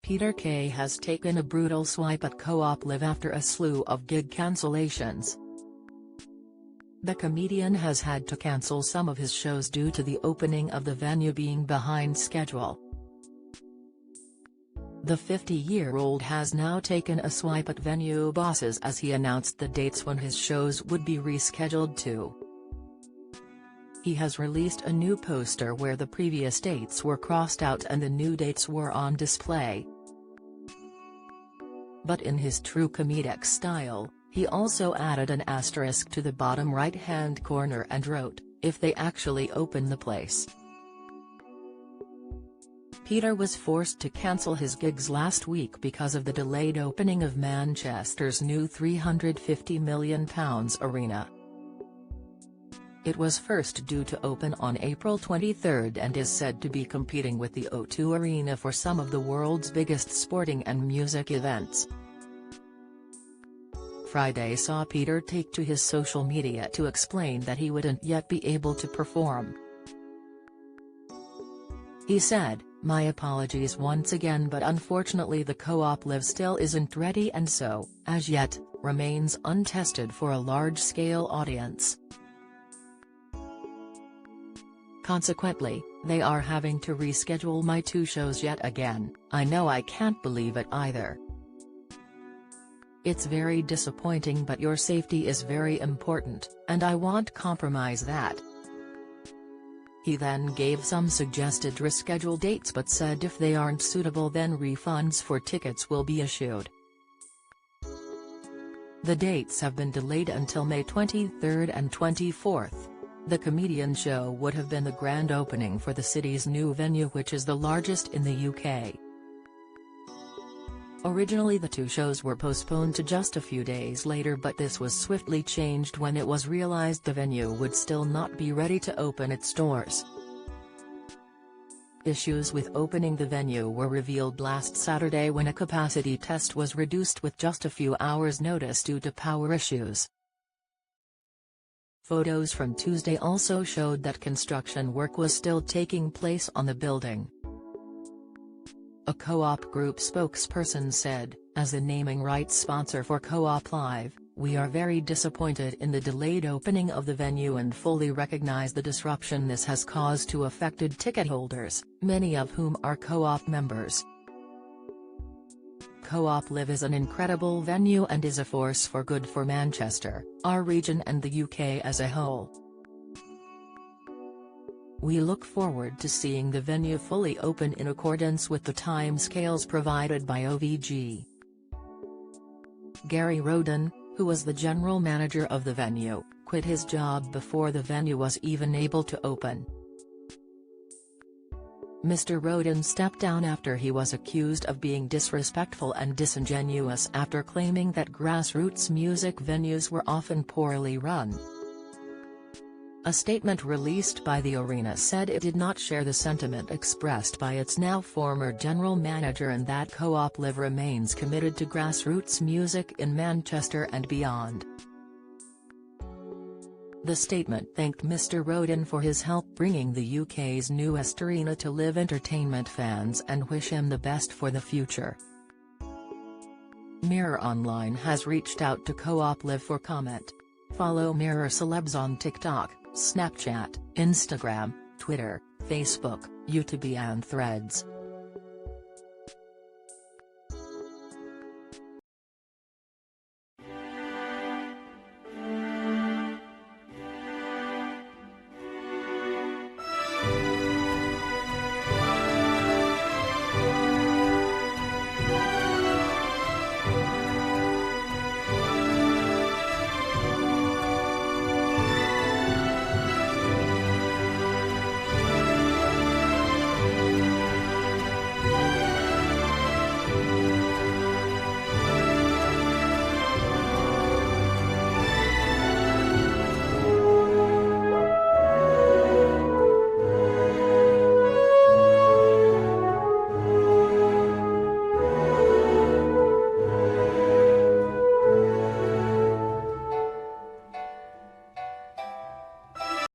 Peter Kay has taken a brutal swipe at Co-op Live after a slew of gig cancellations. The comedian has had to cancel some of his shows due to the opening of the venue being behind schedule. The 50-year-old has now taken a swipe at venue bosses as he announced the dates when his shows would be rescheduled to. He has released a new poster where the previous dates were crossed out and the new dates were on display. But in his true comedic style, he also added an asterisk to the bottom right-hand corner and wrote, "If they actually open the place." Peter was forced to cancel his gigs last week because of the delayed opening of Manchester's new £350 million arena. It was first due to open on April 23 and is said to be competing with the O2 Arena for some of the world's biggest sporting and music events. Friday saw Peter take to his social media to explain that he wouldn't yet be able to perform. He said, "My apologies once again, but unfortunately the Co-op Live still isn't ready and so, as yet, remains untested for a large-scale audience. Consequently, they are having to reschedule my two shows yet again. I know I can't believe it either. It's very disappointing, but your safety is very important, and I won't compromise that." He then gave some suggested reschedule dates but said if they aren't suitable then refunds for tickets will be issued. The dates have been delayed until May 23 and 24. The comedian show would have been the grand opening for the city's new venue, which is the largest in the UK. Originally the two shows were postponed to just a few days later, but this was swiftly changed when it was realised the venue would still not be ready to open its doors. Issues with opening the venue were revealed last Saturday when a capacity test was reduced with just a few hours' notice due to power issues. Photos from Tuesday also showed that construction work was still taking place on the building. A Co-op Group spokesperson said, "As the naming rights sponsor for Co-op Live, we are very disappointed in the delayed opening of the venue and fully recognize the disruption this has caused to affected ticket holders, many of whom are Co-op members. Co-op Live is an incredible venue and is a force for good for Manchester, our region and the UK as a whole. We look forward to seeing the venue fully open in accordance with the timescales provided by OVG." Gary Roden, who was the general manager of the venue, quit his job before the venue was even able to open. Mr. Roden stepped down after he was accused of being disrespectful and disingenuous after claiming that grassroots music venues were often poorly run. A statement released by the arena said it did not share the sentiment expressed by its now former general manager and that Co-op Live remains committed to grassroots music in Manchester and beyond. The statement thanked Mr. Roden for his help bringing the UK's newest arena to live entertainment fans and wish him the best for the future. Mirror Online has reached out to Co-op Live for comment. Follow Mirror Celebs on TikTok, Snapchat, Instagram, Twitter, Facebook, YouTube and Threads.